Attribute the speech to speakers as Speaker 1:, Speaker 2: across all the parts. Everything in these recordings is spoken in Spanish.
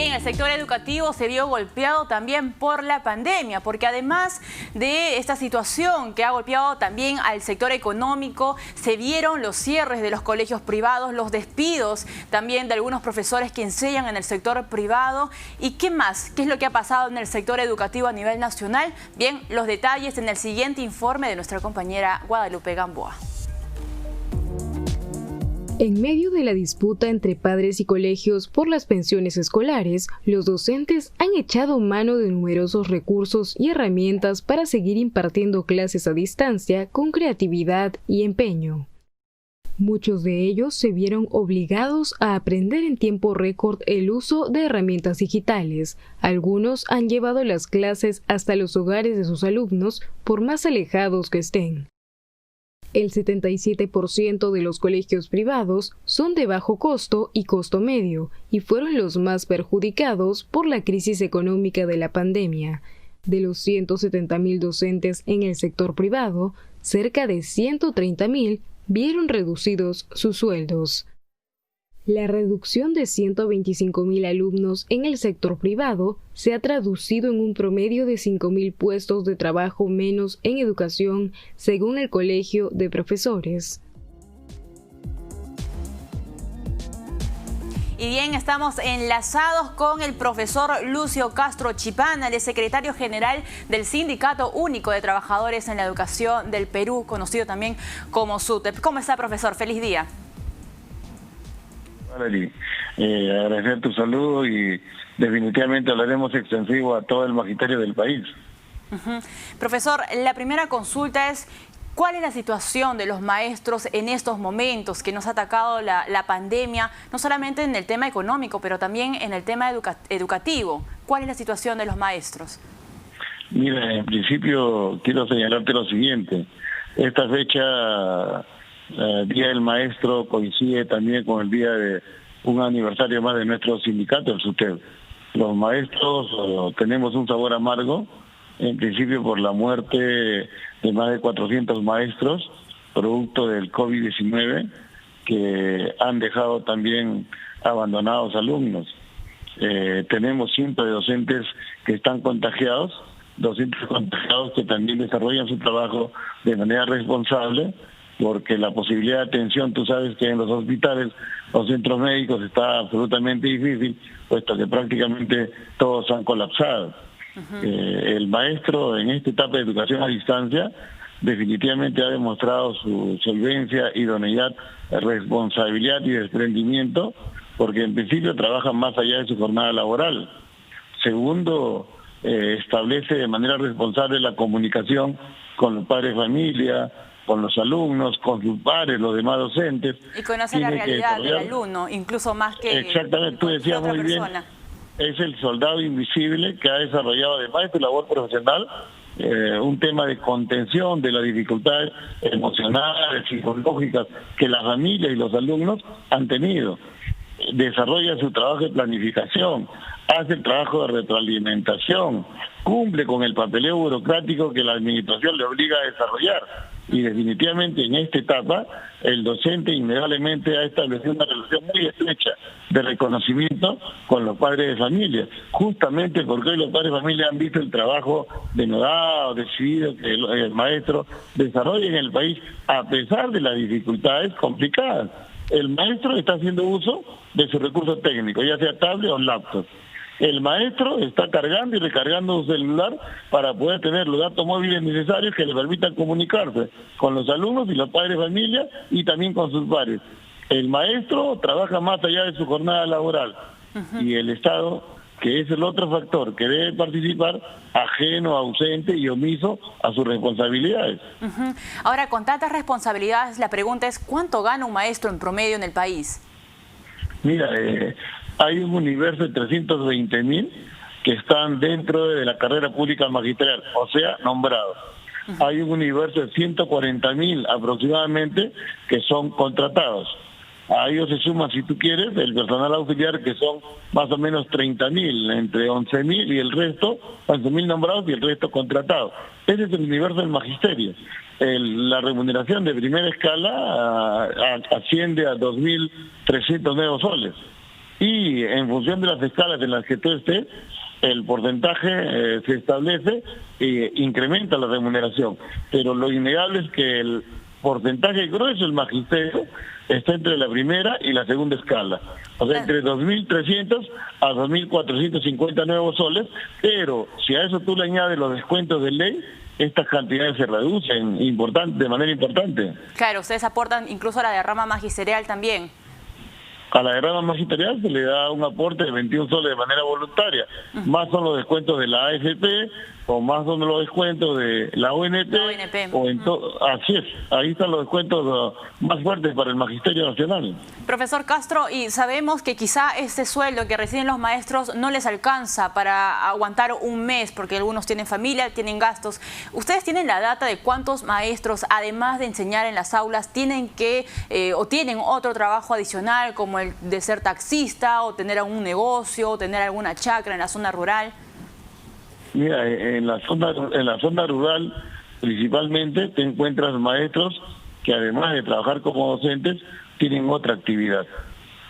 Speaker 1: bien, el sector educativo se vio golpeado también por la pandemia, porque además de esta situación que ha golpeado también al sector económico, se vieron los cierres de los colegios privados, los despidos también de algunos profesores que enseñan en el sector privado. ¿Y qué más? ¿Qué es lo que ha pasado en el sector educativo a nivel nacional? Bien, los detalles en el siguiente informe de nuestra compañera Guadalupe Gamboa.
Speaker 2: En medio de la disputa entre padres y colegios por las pensiones escolares, los docentes han echado mano de numerosos recursos y herramientas para seguir impartiendo clases a distancia con creatividad y empeño. Muchos de ellos se vieron obligados a aprender en tiempo récord el uso de herramientas digitales. Algunos han llevado las clases hasta los hogares de sus alumnos, por más alejados que estén. El 77% de los colegios privados son de bajo costo y costo medio, y fueron los más perjudicados por la crisis económica de la pandemia. De los 170.000 docentes en el sector privado, cerca de 130.000 vieron reducidos sus sueldos. La reducción de 125.000 alumnos en el sector privado se ha traducido en un promedio de 5.000 puestos de trabajo menos en educación, según el Colegio de Profesores.
Speaker 1: Y bien, estamos enlazados con el profesor Lucio Castro Chipana, el secretario general del Sindicato Único de Trabajadores en la Educación del Perú, conocido también como SUTEP. ¿Cómo está, profesor? Feliz día.
Speaker 3: Valery, agradecer tu saludo y definitivamente hablaremos extensivo a todo el magisterio del país.
Speaker 1: Profesor, la primera consulta es: ¿cuál es la situación de los maestros en estos momentos que nos ha atacado la pandemia, no solamente en el tema económico, pero también en el tema educativo? ¿Cuál es la situación de los maestros?
Speaker 3: Mira, en principio quiero señalarte lo siguiente. Esta fecha, Día del Maestro, coincide también con el día de un aniversario más de nuestro sindicato, el SUTEP. Los maestros tenemos un sabor amargo, en principio por la muerte de más de 400 maestros, producto del COVID-19, que han dejado también abandonados alumnos. Tenemos cientos de docentes que están contagiados, docentes contagiados que también desarrollan su trabajo de manera responsable, porque la posibilidad de atención, tú sabes que en los hospitales, los centros médicos está absolutamente difícil, puesto que prácticamente todos han colapsado. El maestro en esta etapa de educación a distancia definitivamente ha demostrado su solvencia, idoneidad, responsabilidad y desprendimiento, porque en principio trabajan más allá de su jornada laboral. Segundo, establece de manera responsable la comunicación con los padres de familia, con los alumnos, con sus pares, los demás docentes.
Speaker 1: Y conoce la realidad del alumno, incluso más que
Speaker 3: exactamente, tú decías muy bien, es el soldado invisible que ha desarrollado, además de su labor profesional, un tema de contención de las dificultades emocionales, psicológicas que las familias y los alumnos han tenido. Desarrolla su trabajo de planificación, hace el trabajo de retroalimentación, cumple con el papeleo burocrático que la administración le obliga a desarrollar. Y definitivamente en esta etapa el docente innegablemente ha establecido una relación muy estrecha de reconocimiento con los padres de familia, justamente porque hoy los padres de familia han visto el trabajo denodado, decidido que el maestro desarrolla en el país a pesar de las dificultades complicadas. El maestro está haciendo uso de sus recursos técnicos, ya sea tablet o laptop. El maestro está cargando y recargando su celular para poder tener los datos móviles necesarios que le permitan comunicarse con los alumnos y los padres de familia y también con sus pares. El maestro trabaja más allá de su jornada laboral y el Estado, que es el otro factor que debe participar, ajeno, ausente y omiso a sus responsabilidades.
Speaker 1: Ahora, con tantas responsabilidades, la pregunta es: ¿cuánto gana un maestro en promedio en el país?
Speaker 3: Mira, hay un universo de 320.000 que están dentro de la carrera pública magisterial, o sea, nombrados. Hay un universo de 140.000 aproximadamente que son contratados. A ellos se suma, si tú quieres, el personal auxiliar, que son más o menos 30.000, entre 11.000 y el resto, 11.000 nombrados y el resto contratados. Ese es el universo del magisterio. La remuneración de primera escala asciende a 2.300 nuevos soles. y en función de las escalas en las que tú estés, el porcentaje se establece e incrementa la remuneración. Pero lo innegable es que el porcentaje grueso del magisterio está entre la primera y la segunda escala. O sea, entre 2.300 a 2.450 nuevos soles, pero si a eso tú le añades los descuentos de ley, estas cantidades se reducen de manera importante.
Speaker 1: Claro, ustedes aportan incluso a la derrama magisterial también.
Speaker 3: A la derrama magisterial se le da un aporte de 21 soles de manera voluntaria. Más son los descuentos de la AFP, o más son los descuentos de la ONP. Así es, ahí están los descuentos más fuertes para el Magisterio Nacional.
Speaker 1: Profesor Castro, y sabemos que quizá este sueldo que reciben los maestros no les alcanza para aguantar un mes, porque algunos tienen familia, tienen gastos. ¿Ustedes tienen la data de cuántos maestros, además de enseñar en las aulas, tienen o tienen otro trabajo adicional, como el de ser taxista, o tener algún negocio, o tener alguna chacra en la zona rural?
Speaker 3: Mira, en la zona rural principalmente te encuentras maestros que además de trabajar como docentes tienen otra actividad.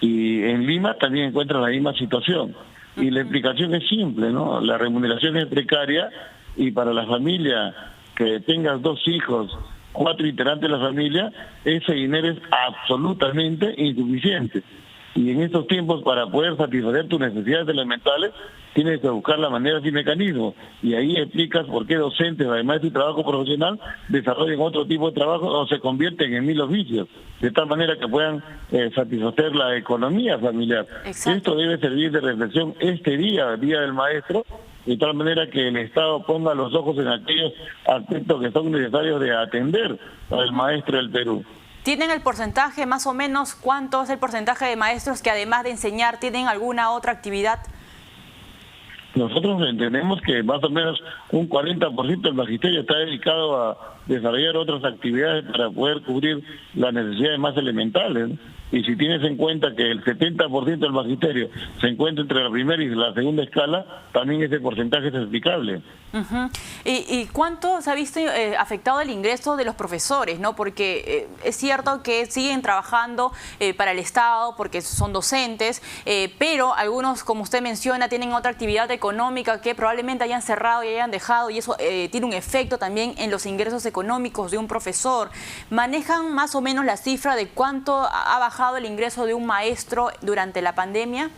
Speaker 3: Y en Lima también encuentran la misma situación. Y la explicación es simple, ¿no? La remuneración es precaria y para la familia que tengas 2 hijos, 4 integrantes de la familia, ese dinero es absolutamente insuficiente. Y en estos tiempos, para poder satisfacer tus necesidades elementales, tienes que buscar la manera y mecanismos. Y ahí explicas por qué docentes, además de su trabajo profesional, desarrollan otro tipo de trabajo o se convierten en 1000 oficios, de tal manera que puedan satisfacer la economía familiar. Exacto. Esto debe servir de reflexión este día, el Día del Maestro, de tal manera que el Estado ponga los ojos en aquellos aspectos que son necesarios de atender al maestro del Perú.
Speaker 1: ¿Tienen el porcentaje, más o menos, cuánto es el porcentaje de maestros que además de enseñar tienen alguna otra actividad?
Speaker 3: Nosotros entendemos que más o menos un 40% del magisterio está dedicado a desarrollar otras actividades para poder cubrir las necesidades más elementales, ¿no? Y si tienes en cuenta que el 70% del magisterio se encuentra entre la primera y la segunda escala, también ese porcentaje es explicable.
Speaker 1: ¿Y cuánto se ha visto afectado el ingreso de los profesores, ¿no? Porque es cierto que siguen trabajando para el Estado porque son docentes, pero algunos, como usted menciona, tienen otra actividad económica que probablemente hayan cerrado y hayan dejado, y eso tiene un efecto también en los ingresos económicos de un profesor. ¿Manejan más o menos la cifra de cuánto ha bajado el ingreso de un maestro durante la pandemia?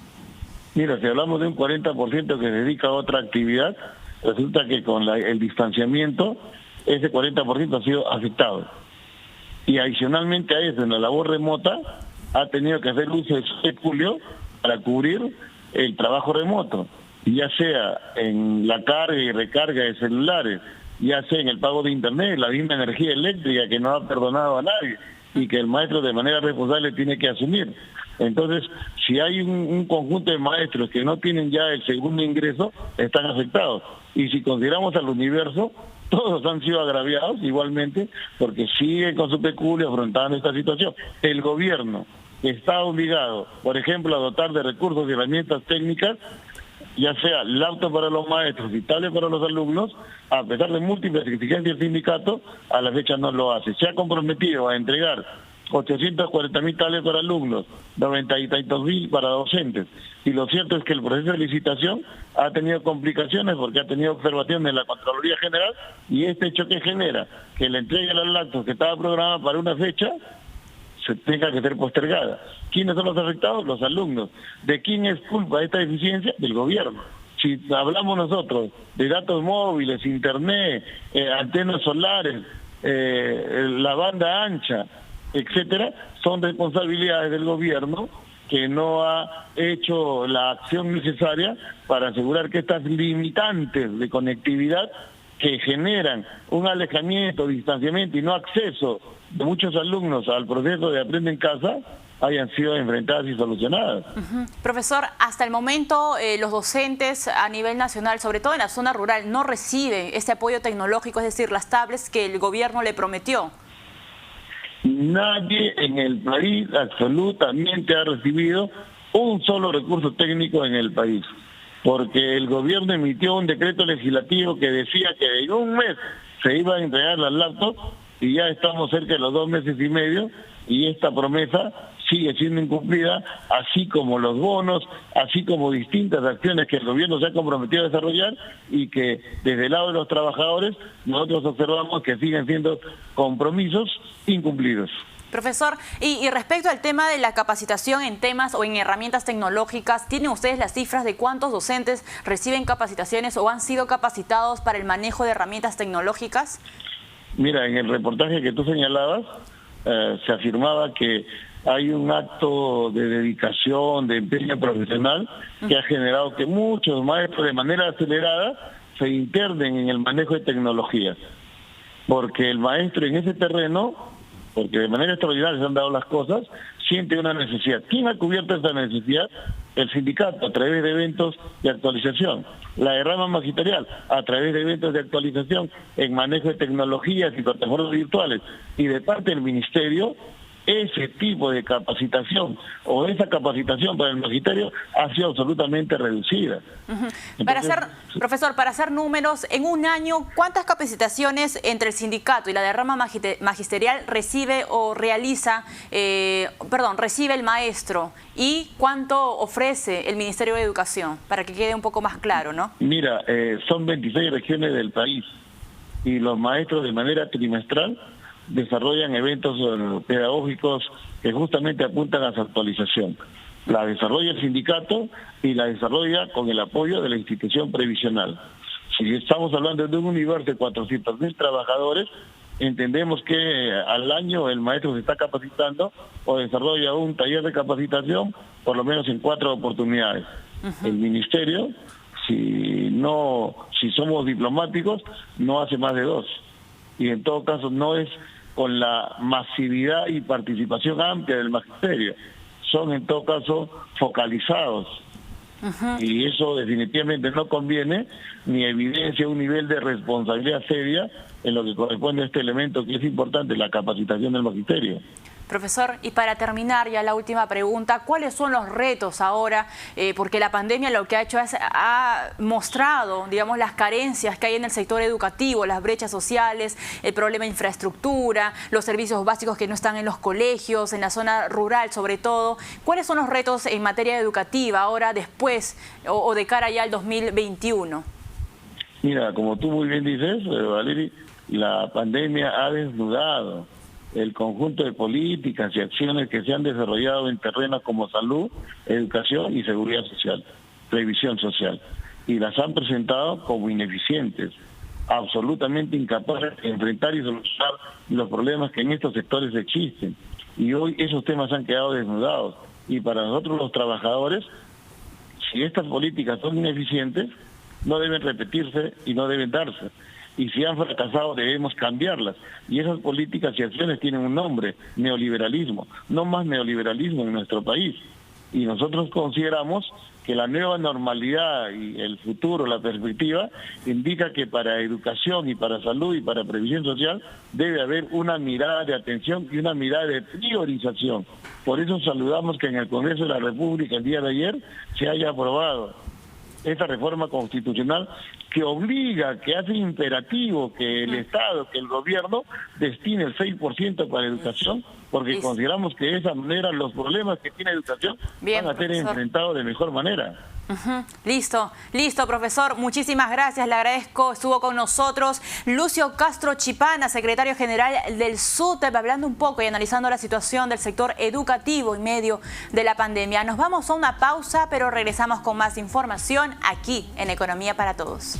Speaker 3: Mira, si hablamos de un 40% que se dedica a otra actividad, resulta que con el distanciamiento, ese 40% ha sido afectado. Y adicionalmente a eso, en la labor remota, ha tenido que hacer uso de su julio para cubrir el trabajo remoto, ya sea en la carga y recarga de celulares, ya sea en el pago de internet, la misma energía eléctrica que no ha perdonado a nadie y que el maestro de manera responsable tiene que asumir. Entonces, si hay un conjunto de maestros que no tienen ya el segundo ingreso, están afectados. Y si consideramos al universo, todos han sido agraviados igualmente porque siguen con su peculio afrontando esta situación. El gobierno está obligado, por ejemplo, a dotar de recursos y herramientas técnicas, ya sea laptop para los maestros y tablet para los alumnos, a pesar de múltiples exigencias del sindicato, a la fecha no lo hace. Se ha comprometido a entregar 840.000 tablets para alumnos, 90.000 para docentes. Y lo cierto es que el proceso de licitación ha tenido complicaciones porque ha tenido observaciones de la Contraloría General, y este hecho que genera que la entrega de los laptops que estaba programada para una fecha se tenga que ser postergada. ¿Quiénes son los afectados? Los alumnos. ¿De quién es culpa esta deficiencia? Del gobierno. Si hablamos nosotros de datos móviles, internet, antenas solares, la banda ancha, etcétera, son responsabilidades del gobierno que no ha hecho la acción necesaria para asegurar que estas limitantes de conectividad que generan un alejamiento, distanciamiento y no acceso de muchos alumnos al proceso de aprende en casa hayan sido enfrentadas y solucionadas.
Speaker 1: Profesor, hasta el momento los docentes a nivel nacional, sobre todo en la zona rural, no reciben este apoyo tecnológico, es decir, las tablets que el gobierno le prometió.
Speaker 3: Nadie en el país absolutamente ha recibido un solo recurso técnico en el país, porque el gobierno emitió un decreto legislativo que decía que en un mes se iban a entregar las laptops y ya estamos cerca de los 2 meses y medio y esta promesa sigue siendo incumplida, así como los bonos, así como distintas acciones que el gobierno se ha comprometido a desarrollar y que desde el lado de los trabajadores nosotros observamos que siguen siendo compromisos incumplidos.
Speaker 1: Profesor, y respecto al tema de la capacitación en temas o en herramientas tecnológicas, ¿tienen ustedes las cifras de cuántos docentes reciben capacitaciones o han sido capacitados para el manejo de herramientas tecnológicas?
Speaker 3: Mira, en el reportaje que tú señalabas, se afirmaba que hay un acto de dedicación, de empeño profesional, que ha generado que muchos maestros de manera acelerada se internen en el manejo de tecnologías. Porque el maestro en ese terreno, porque de manera extraordinaria se han dado las cosas, siente una necesidad. ¿Quién ha cubierto esa necesidad? El sindicato, a través de eventos de actualización. La rama magisterial, a través de eventos de actualización en manejo de tecnologías y plataformas virtuales. Y de parte del ministerio, ese tipo de capacitación o esa capacitación para el magisterio ha sido absolutamente reducida. Entonces,
Speaker 1: profesor, para hacer números, en un año, ¿cuántas capacitaciones entre el sindicato y la de rama magisterial recibe o recibe el maestro? ¿Y cuánto ofrece el Ministerio de Educación? Para que quede un poco más claro, ¿no?
Speaker 3: Mira, son 26 regiones del país y los maestros de manera trimestral desarrollan eventos pedagógicos que justamente apuntan a su actualización. La desarrolla el sindicato y la desarrolla con el apoyo de la institución previsional. Si estamos hablando de un universo de 400.000 trabajadores, entendemos que al año el maestro se está capacitando o desarrolla un taller de capacitación por lo menos en 4 oportunidades. El ministerio, si somos diplomáticos, no hace más de 2. Y en todo caso no es con la masividad y participación amplia del magisterio, son en todo caso focalizados. Y eso definitivamente no conviene ni evidencia un nivel de responsabilidad seria en lo que corresponde a este elemento que es importante, la capacitación del magisterio.
Speaker 1: Profesor, y para terminar ya la última pregunta, ¿cuáles son los retos ahora? Porque la pandemia lo que ha hecho ha mostrado, digamos, las carencias que hay en el sector educativo, las brechas sociales, el problema de infraestructura, los servicios básicos que no están en los colegios, en la zona rural sobre todo. ¿Cuáles son los retos en materia educativa ahora después o de cara ya al 2021?
Speaker 3: Mira, como tú muy bien dices, Valery, la pandemia ha desnudado el conjunto de políticas y acciones que se han desarrollado en terrenos como salud, educación y seguridad social, previsión social, y las han presentado como ineficientes, absolutamente incapaces de enfrentar y solucionar los problemas que en estos sectores existen. Y hoy esos temas han quedado desnudados. Y para nosotros los trabajadores, si estas políticas son ineficientes, no deben repetirse y no deben darse. Y si han fracasado debemos cambiarlas. Y esas políticas y acciones tienen un nombre, neoliberalismo. No más neoliberalismo en nuestro país. Y nosotros consideramos que la nueva normalidad y el futuro, la perspectiva, indica que para educación y para salud y para previsión social debe haber una mirada de atención y una mirada de priorización. Por eso saludamos que en el Congreso de la República el día de ayer se haya aprobado esta reforma constitucional que obliga, que hace imperativo que el Estado, que el gobierno destine el 6% para educación, porque consideramos que de esa manera los problemas que tiene educación van a ser enfrentados de mejor manera.
Speaker 1: Listo, profesor. Muchísimas gracias, le agradezco. Estuvo con nosotros Lucio Castro Chipana, secretario general del SUTEP, hablando un poco y analizando la situación del sector educativo en medio de la pandemia. Nos vamos a una pausa, pero regresamos con más información aquí en Economía para Todos.